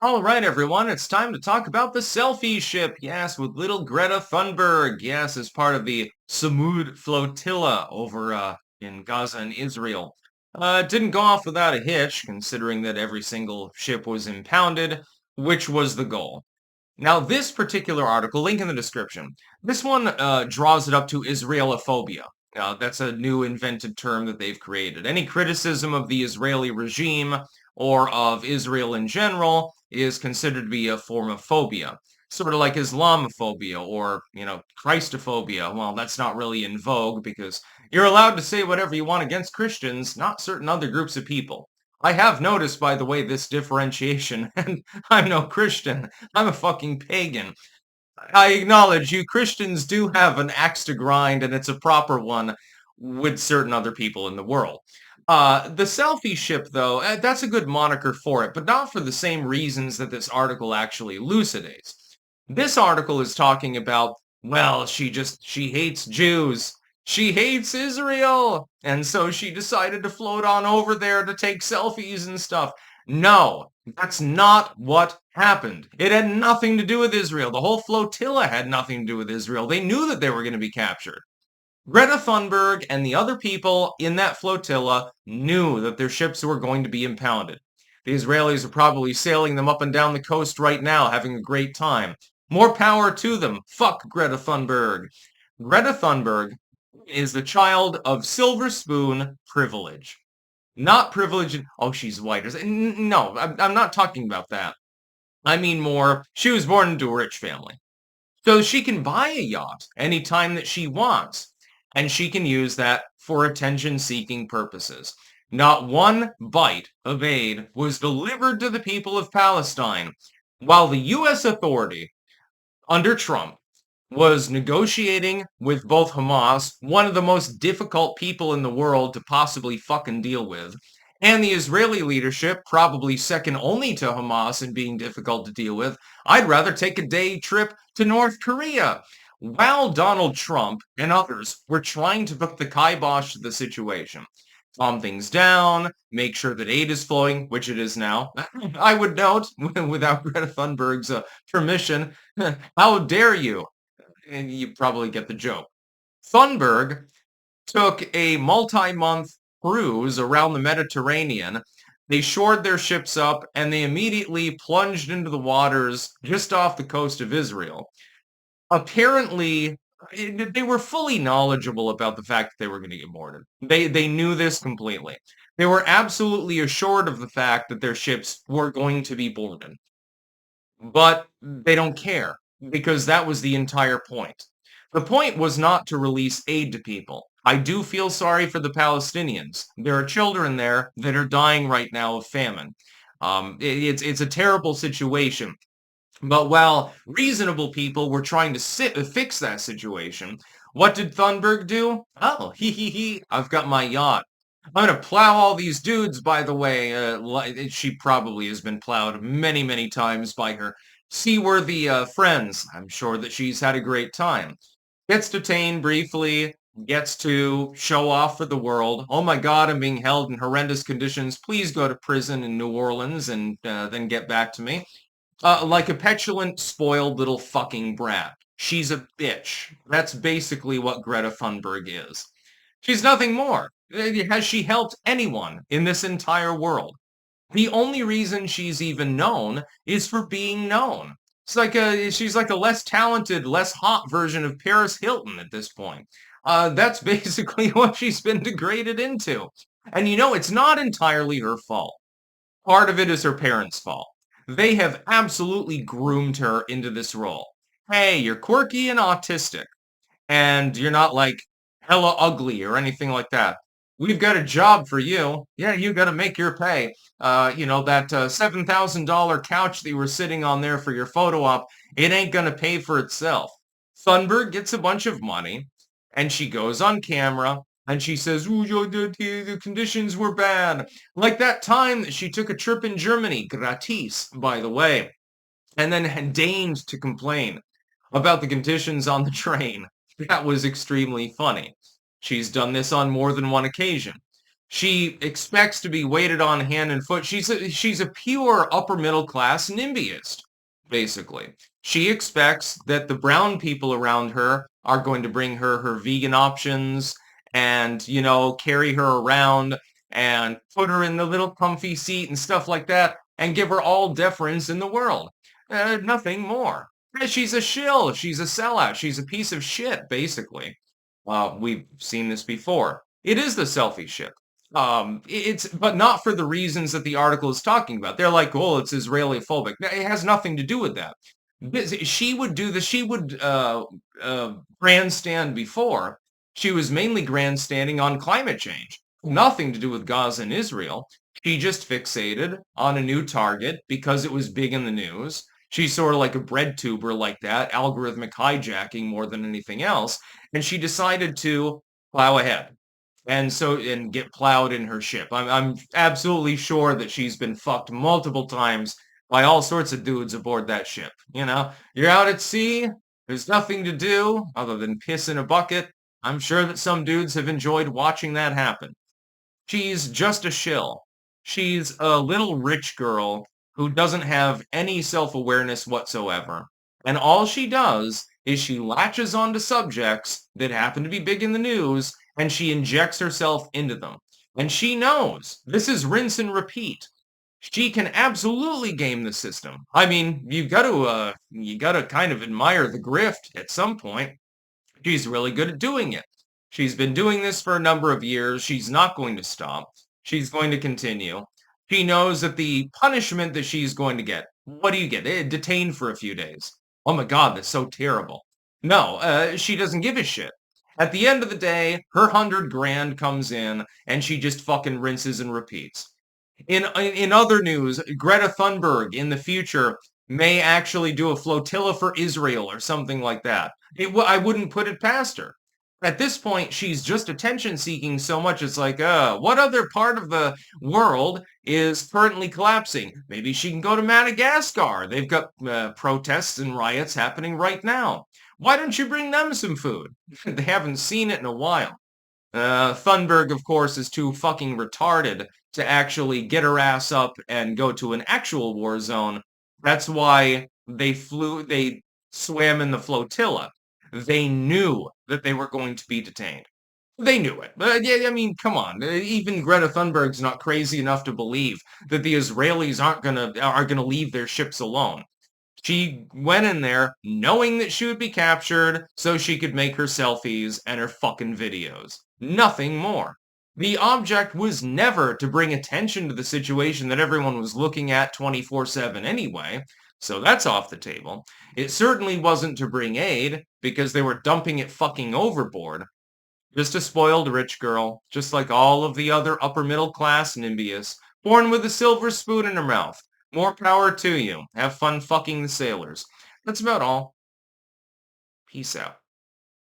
All right, everyone, it's time to talk about the Selfie ship. Yes, with little Greta Thunberg. Yes, as part of the Sumud flotilla over in Gaza and Israel. It didn't go off without a hitch, considering that every single ship was impounded, which was the goal. Now, this particular article, link in the description, this one draws it up to Israelophobia. That's a new invented term that they've created. Any criticism of the Israeli regime or of Israel in general is considered to be a form of phobia. Sort of like Islamophobia or, Christophobia. Well, that's not really in vogue because you're allowed to say whatever you want against Christians, not certain other groups of people. I have noticed, by the way, this differentiation, and I'm no Christian. I'm a fucking pagan. I acknowledge you Christians do have an axe to grind, and it's a proper one with certain other people in the world. The selfie ship, though, that's a good moniker for it, but not for the same reasons that this article actually elucidates. This article is talking about, well, she hates Jews. She hates Israel. And so she decided to float on over there to take selfies and stuff. No, that's not what happened. It had nothing to do with Israel. The whole flotilla had nothing to do with Israel. They knew that they were going to be captured. Greta Thunberg and the other people in that flotilla knew that their ships were going to be impounded. The Israelis are probably sailing them up and down the coast right now, having a great time. More power to them. Fuck Greta Thunberg. Greta Thunberg is the child of silver spoon privilege. Not privilege, oh, she's white. No, I'm not talking about that. I mean more, she was born into a rich family. So she can buy a yacht anytime that she wants, and she can use that for attention-seeking purposes. Not one bite of aid was delivered to the people of Palestine, while the U.S. authority, under Trump, was negotiating with both Hamas, one of the most difficult people in the world to possibly fucking deal with, and the Israeli leadership, probably second only to Hamas in being difficult to deal with. I'd rather take a day trip to North Korea. While Donald Trump and others were trying to put the kibosh to the situation, calm things down, make sure that aid is flowing, which it is now. I would note, without Greta Thunberg's permission, how dare you? And you probably get the joke. Thunberg took a multi-month cruise around the Mediterranean. They shored their ships up and they immediately plunged into the waters just off the coast of Israel. Apparently, they were fully knowledgeable about the fact that they were going to get boarded. They knew this completely. They were absolutely assured of the fact that their ships were going to be boarded. But they don't care because that was the entire point. The point was not to release aid to people. I do feel sorry for the Palestinians. There are children there that are dying right now of famine. It's a terrible situation. But while reasonable people were trying to fix that situation, what did Thunberg do? Oh, I've got my yacht. I'm gonna plow all these dudes, by the way. She probably has been plowed many, many times by her seaworthy friends. I'm sure that she's had a great time. Gets detained briefly, gets to show off for the world. Oh my God, I'm being held in horrendous conditions. Please go to prison in New Orleans and then get back to me. Like a petulant, spoiled little fucking brat. She's a bitch. That's basically what Greta Thunberg is. She's nothing more. Has she helped anyone in this entire world? The only reason she's even known is for being known. She's like a less talented, less hot version of Paris Hilton at this point. That's basically what she's been degraded into. And it's not entirely her fault. Part of it is her parents' fault. They have absolutely groomed her into this role. Hey, you're quirky and autistic, and you're not like hella ugly or anything like that. We've got a job for you. Yeah, you got to make your pay. That $7,000 couch that you were sitting on there for your photo op, it ain't going to pay for itself. Thunberg gets a bunch of money, and she goes on camera, and she says, "Ooh, the conditions were bad." Like that time that she took a trip in Germany, gratis, by the way, and then deigned to complain about the conditions on the train. That was extremely funny. She's done this on more than one occasion. She expects to be waited on hand and foot. She's a pure upper middle class NIMBYist, basically. She expects that the brown people around her are going to bring her her vegan options and, carry her around and put her in the little comfy seat and stuff like that and give her all deference in the world. Nothing more. She's a shill. She's a sellout. She's a piece of shit, basically. We've seen this before. It is the selfie ship. It's but not for the reasons that the article is talking about. They're like, oh, it's Israeli phobic. It has nothing to do with that. She would do this. She would grandstand before. She was mainly grandstanding on climate change. Nothing to do with Gaza and Israel. She just fixated on a new target because it was big in the news. She's sort of like a bread tuber like that, algorithmic hijacking more than anything else. And she decided to plow ahead and get plowed in her ship. I'm absolutely sure that she's been fucked multiple times by all sorts of dudes aboard that ship. You're out at sea, there's nothing to do other than piss in a bucket. I'm sure that some dudes have enjoyed watching that happen. She's just a shill. She's a little rich girl who doesn't have any self-awareness whatsoever. And all she does is she latches onto subjects that happen to be big in the news and she injects herself into them. And she knows this is rinse and repeat. She can absolutely game the system. I mean, you got to kind of admire the grift at some point. She's really good at doing it. She's been doing this for a number of years. She's not going to stop. She's going to continue. She knows that the punishment that she's going to get, what do you get? Detained for a few days. Oh my God, that's so terrible. No, she doesn't give a shit. At the end of the day, her 100 grand comes in and she just fucking rinses and repeats. In other news, Greta Thunberg in the future may actually do a flotilla for Israel or something like that. I wouldn't put it past her. At this point, she's just attention seeking so much. It's like, what other part of the world is currently collapsing? Maybe she can go to Madagascar. They've got protests and riots happening right now. Why don't you bring them some food? They haven't seen it in a while. Thunberg, of course, is too fucking retarded to actually get her ass up and go to an actual war zone. That's why they swam in the flotilla. They knew that they were going to be detained. They knew it. Yeah, I mean, come on. Even Greta Thunberg's not crazy enough to believe that the Israelis are gonna leave their ships alone. She went in there knowing that she would be captured so she could make her selfies and her fucking videos. Nothing more. The object was never to bring attention to the situation that everyone was looking at 24/7 anyway, so that's off the table. It certainly wasn't to bring aid because they were dumping it fucking overboard. Just a spoiled rich girl, just like all of the other upper middle class NIMBYists, born with a silver spoon in her mouth. More power to you. Have fun fucking the sailors. That's about all. Peace out.